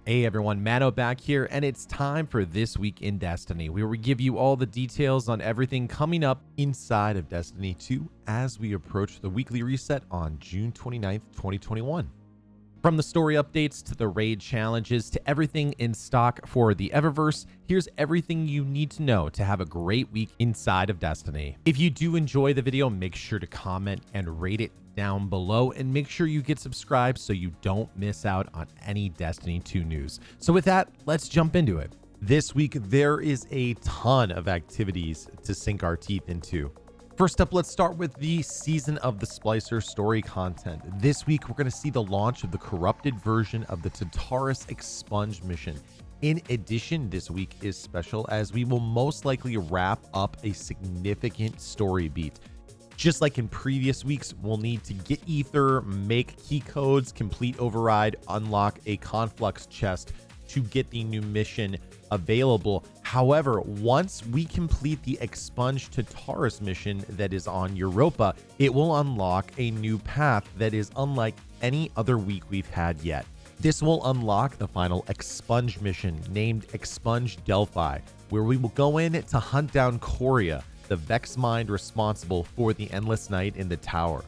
Hey everyone, Mano back here, and it's time for This Week in Destiny, where we give you all the details on everything coming up inside of Destiny 2 as we approach the weekly reset on June 29th, 2021. From the story updates to the raid challenges to everything in stock for the Eververse, here's everything you need to know to have a great week inside of Destiny. If you do enjoy the video, make sure to comment and rate it down below, and make sure you get subscribed so you don't miss out on any Destiny 2 news. So with that, let's jump into it. This week, there is a ton of activities to sink our teeth into. First up, let's start with the Season of the SPLICER story content. This week, we're going to see the launch of the corrupted version of the Tartarus Expunge mission. In addition, this week is special as we will most likely wrap up a significant story beat. Just like in previous weeks, we'll need to get ether, make key codes, complete override, unlock a conflux chest to get the new mission available. However, once we complete the Expunge Tartarus mission that is on Europa, it will unlock a new path that is unlike any other week we've had yet. This will unlock the final Expunge mission named Expunge Delphi, where we will go in to hunt down Coria, the Vex mind responsible for the Endless Night in the tower.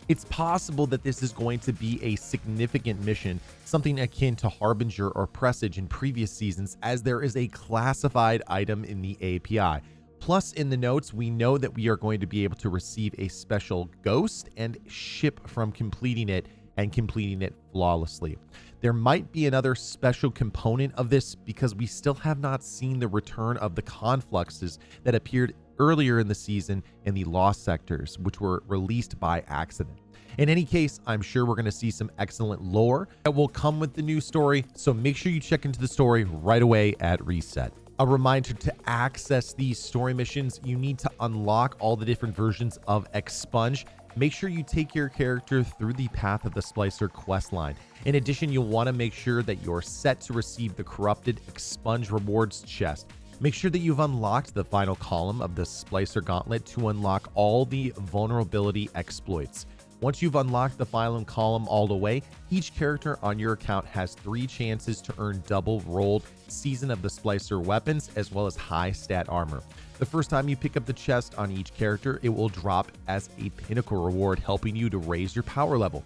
It's possible that this is going to be a significant mission, something akin to Harbinger or Presage in previous seasons, as there is a classified item in the API. Plus, in the notes, we know that we are going to be able to receive a special ghost and ship from completing it and completing it flawlessly. There might be another special component of this because we still have not seen the return of the confluxes that appeared earlier in the season in the Lost sectors, which were released by accident. In any case, I'm sure we're going to see some excellent lore that will come with the new story, so make sure you check into the story right away at reset. A reminder, to access these story missions, you need to unlock all the different versions of Expunge. Make sure you take your character through the Path of the SPLICER questline. In addition, you'll want to make sure that you're set to receive the corrupted Expunge rewards chest. Make sure that you've unlocked the final column of the SPLICER gauntlet to unlock all the vulnerability exploits. Once you've unlocked the final column all the way, each character on your account has 3 chances to earn double rolled Season of the SPLICER weapons as well as high stat armor. The first time you pick up the chest on each character, it will drop as a pinnacle reward, helping you to raise your power level.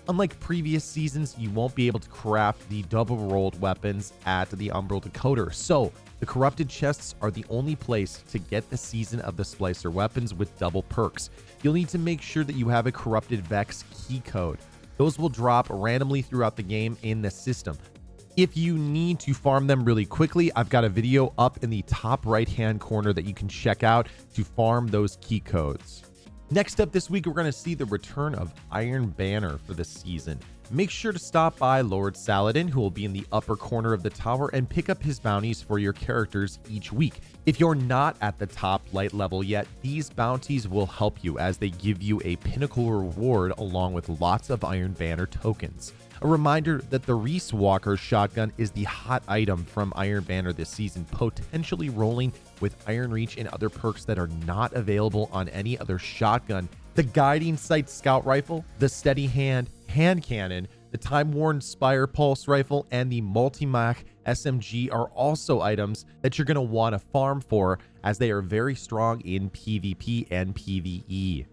Unlike previous seasons, you won't be able to craft the double rolled weapons at the Umbral Decoder, so the corrupted chests are the only place to get the Season of the SPLICER weapons with double perks. You'll need to make sure that you have a corrupted Vex key code. Those will drop randomly throughout the game in the system. If you need to farm them really quickly, I've got a video up in the top right hand corner that you can check out to farm those key codes. Next up this week, we're going to see the return of Iron Banner for the season. Make sure to stop by Lord Saladin, who will be in the upper corner of the tower, and pick up his bounties for your characters each week. If you're not at the top light level yet, these bounties will help you as they give you a pinnacle reward along with lots of Iron Banner tokens. A reminder that the RIISWALKER shotgun is the hot item from Iron Banner this season, potentially rolling with Iron Reach and other perks that are not available on any other shotgun. The Guiding Sight Scout Rifle, the Steady Hand hand cannon, the Time-Worn Spire Pulse Rifle, and the MULTIMACH SMG are also items that you're going to want to farm for, as they are very strong in PvP and PvE.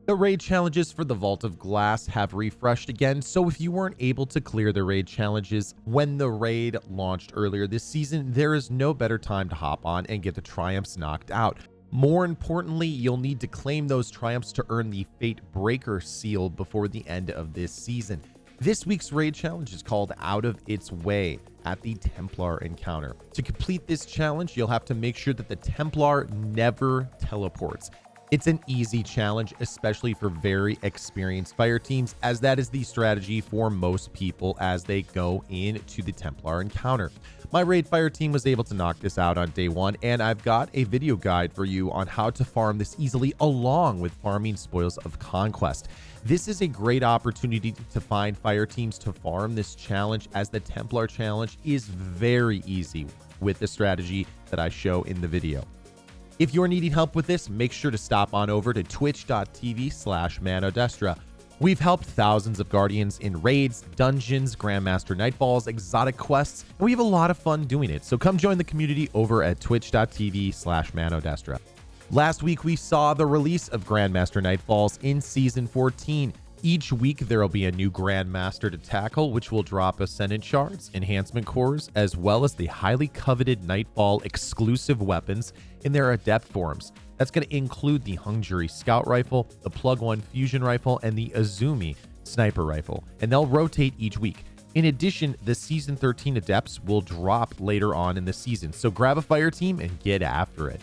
The raid challenges for the Vault of Glass have refreshed again, so if you weren't able to clear the raid challenges when the raid launched earlier this season, there is no better time to hop on and get the triumphs knocked out. More importantly, you'll need to claim those triumphs to earn the Fate Breaker seal before the end of this season. This week's raid challenge is called Out of Its Way at the Templar encounter. To complete this challenge, you'll have to make sure that the Templar never teleports. It's an easy challenge, especially for very experienced fire teams, as that is the strategy for most people as they go into the Templar encounter. My raid fire team was able to knock this out on day 1, and I've got a video guide for you on how to farm this easily, along with farming Spoils of Conquest. This is a great opportunity to find fire teams to farm this challenge, as the Templar challenge is very easy with the strategy that I show in the video. If you're needing help with this, make sure to stop on over to twitch.tv/manodestra We've helped thousands of Guardians in raids, dungeons, Grandmaster Nightfalls, exotic quests, and we have a lot of fun doing it. So come join the community over at twitch.tv/manodestra. Last week, we saw the release of Grandmaster Nightfalls in Season 14. Each week, there will be a new Grandmaster to tackle, which will drop Ascendant Shards, Enhancement Cores, as well as the highly coveted Nightfall exclusive weapons in their Adept forms. That's going to include the Hungary Scout Rifle, the Plug 1 Fusion Rifle, and the Azumi Sniper Rifle, and they'll rotate each week. In addition, the Season 13 Adepts will drop later on in the season, so grab a fire team and get after it.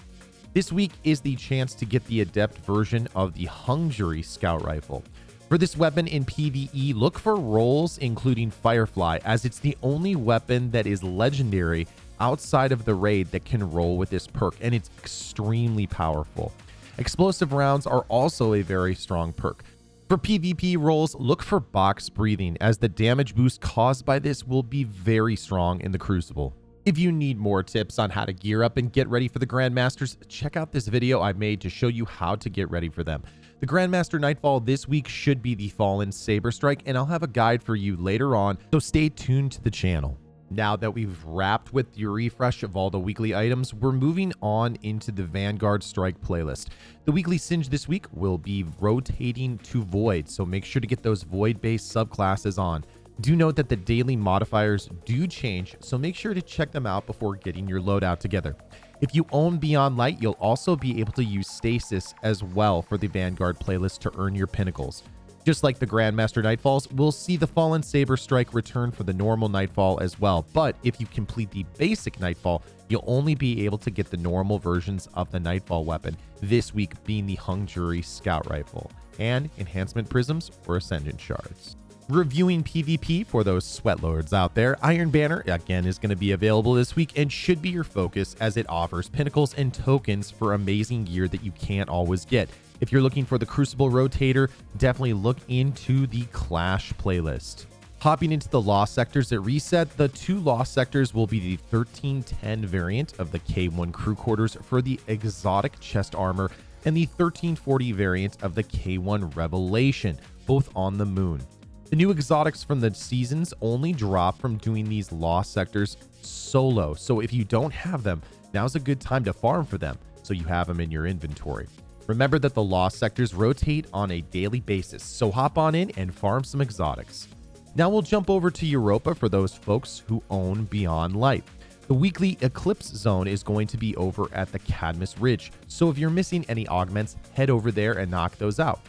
This week is the chance to get the Adept version of the Hungary Scout Rifle. For this weapon in PvE, look for rolls including Firefly, as it's the only weapon that is legendary outside of the raid that can roll with this perk, and it's extremely powerful. Explosive rounds are also a very strong perk. For PvP rolls, look for box breathing, as the damage boost caused by this will be very strong in the Crucible. If you need more tips on how to gear up and get ready for the Grandmasters, check out this video I made to show you how to get ready for them. The Grandmaster Nightfall this week should be the Fallen Saber Strike, and I'll have a guide for you later on, so stay tuned to the channel. Now that we've wrapped with your refresh of all the weekly items, we're moving on into the Vanguard Strike playlist. The weekly Singe this week will be rotating to Void, so make sure to get those Void-based subclasses on. Do note that the daily modifiers do change, so make sure to check them out before getting your loadout together. If you own Beyond Light, you'll also be able to use Stasis as well for the Vanguard playlist to earn your pinnacles. Just like the Grandmaster Nightfalls, we'll see the Fallen Saber Strike return for the normal Nightfall as well, but if you complete the basic Nightfall, you'll only be able to get the normal versions of the Nightfall weapon, this week being the Hungary Scout Rifle, and Enhancement Prisms or Ascendant Shards. Reviewing PvP for those sweatlords out there, Iron Banner again is going to be available this week and should be your focus, as it offers pinnacles and tokens for amazing gear that you can't always get. If you're looking for the Crucible Rotator, definitely look into the Clash playlist. Hopping into the Lost Sectors at Reset, the two Lost Sectors will be the 1310 variant of the K1 Crew Quarters for the exotic chest armor and the 1340 variant of the K1 Revelation, both on the moon. The new exotics from the seasons only drop from doing these Lost Sectors solo, so if you don't have them, now's a good time to farm for them so you have them in your inventory. Remember that the Lost Sectors rotate on a daily basis, so hop on in and farm some exotics. Now we'll jump over to Europa for those folks who own Beyond Light. The weekly Eclipse Zone is going to be over at the Cadmus Ridge, so if you're missing any augments, head over there and knock those out.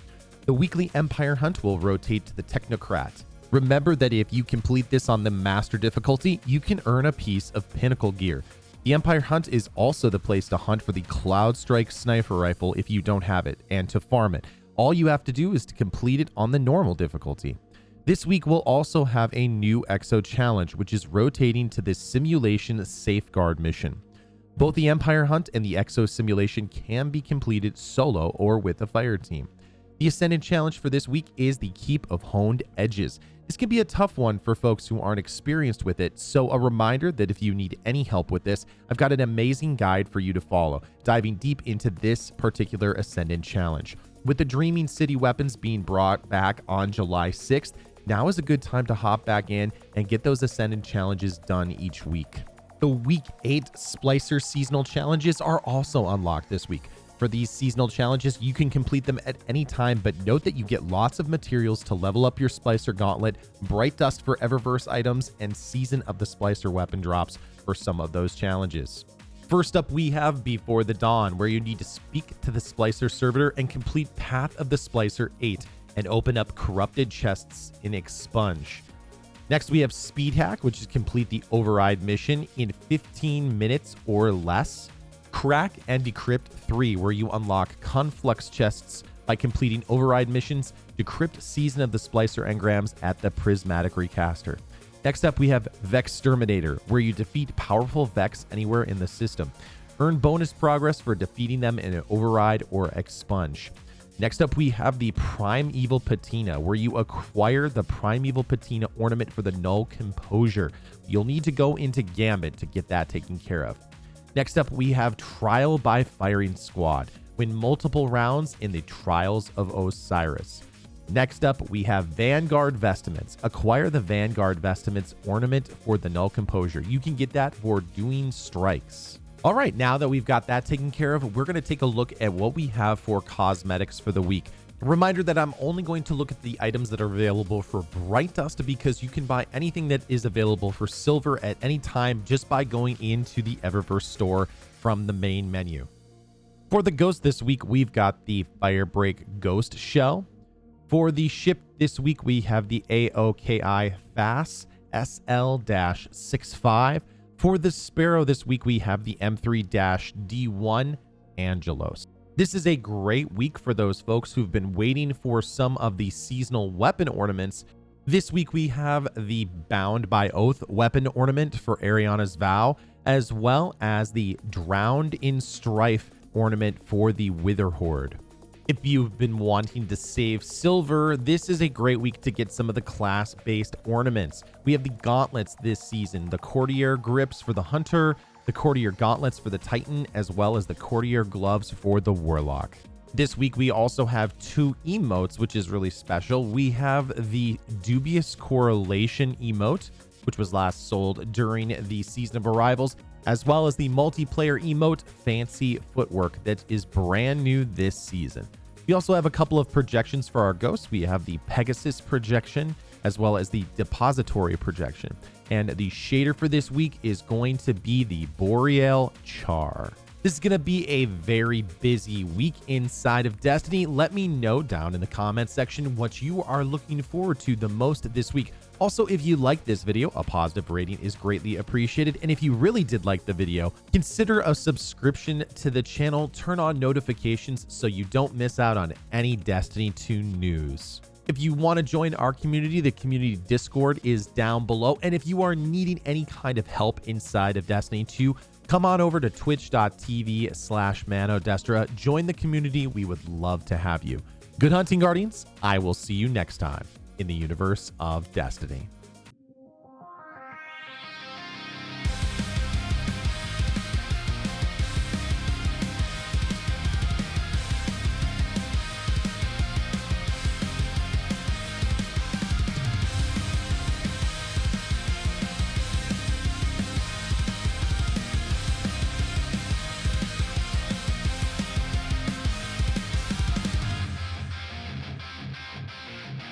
The weekly Empire Hunt will rotate to the Technocrat. Remember that if you complete this on the Master difficulty, you can earn a piece of Pinnacle gear. The Empire Hunt is also the place to hunt for the Cloud Strike Sniper Rifle if you don't have it, and to farm it. All you have to do is to complete it on the normal difficulty. This week we'll also have a new Exo Challenge, which is rotating to the Simulation Safeguard mission. Both the Empire Hunt and the Exo Simulation can be completed solo or with a fire team. The Ascendant Challenge for this week is the Keep of Honed Edges. This can be a tough one for folks who aren't experienced with it, so a reminder that if you need any help with this, I've got an amazing guide for you to follow, diving deep into this particular Ascendant Challenge. With the Dreaming City weapons being brought back on July 6th, now is a good time to hop back in and get those Ascendant Challenges done each week. The Week 8 SPLICER seasonal challenges are also unlocked this week. For these seasonal challenges, you can complete them at any time, but note that you get lots of materials to level up your SPLICER gauntlet, bright dust for Eververse items, and Season of the SPLICER weapon drops for some of those challenges. First up, we have Before the Dawn, where you need to speak to the SPLICER servitor and complete Path of the SPLICER 8 and open up corrupted chests in Expunge. Next, we have Speed Hack, which is complete the Override mission in 15 minutes or less. Crack and Decrypt 3, where you unlock Conflux chests by completing Override missions, Decrypt Season of the SPLICER engrams at the Prismatic Recaster. Next up, we have Vexterminator, where you defeat powerful Vex anywhere in the system. Earn bonus progress for defeating them in an Override or Expunge. Next up, we have the Primeval Patina, where you acquire the Primeval Patina ornament for the Null Composure. You'll need to go into Gambit to get that taken care of. Next up, we have Trial by Firing Squad. Win multiple rounds in the Trials of Osiris. Next up, we have Vanguard Vestments. Acquire the Vanguard Vestments ornament for the Null Composure. You can get that for doing strikes. All right, now that we've got that taken care of, we're going to take a look at what we have for cosmetics for the week. A reminder that I'm only going to look at the items that are available for Bright Dust, because you can buy anything that is available for silver at any time just by going into the Eververse store from the main menu. For the ghost this week, we've got the FIREBREAK Ghost Shell. For the ship this week, we have the AOKI FAAS SL-65. For the Sparrow this week, we have the M3-D1 Angelos. This is a great week for those folks who've been waiting for some of the seasonal weapon ornaments. This week, we have the Bound by Oath weapon ornament for Ariana's Vow, as well as the Drowned in Strife ornament for the Wither Horde. If you've been wanting to save silver, this is a great week to get some of the class-based ornaments. We have the gauntlets this season, the Courtier grips for the Hunter, the Courtier gauntlets for the Titan, as well as the Courtier gloves for the Warlock. This week, we also have 2 emotes, which is really special. We have the Dubious Correlation emote, which was last sold during the Season of Arrivals, as well as the multiplayer emote Fancy Footwork that is brand new this season. We also have a couple of projections for our ghosts. We have the Pegasus projection, as well as the Depository projection. And the shader for this week is going to be the BOREAL CHAR. This is going to be a very busy week inside of Destiny. Let me know down in the comments section what you are looking forward to the most this week. Also, if you like this video, a positive rating is greatly appreciated. And if you really did like the video, consider a subscription to the channel. Turn on notifications so you don't miss out on any Destiny 2 news. If you want to join our community, the community Discord is down below. And if you are needing any kind of help inside of Destiny 2, come on over to twitch.tv/manodestra. Join the community. We would love to have you. Good hunting, Guardians. I will see you next time in the universe of Destiny.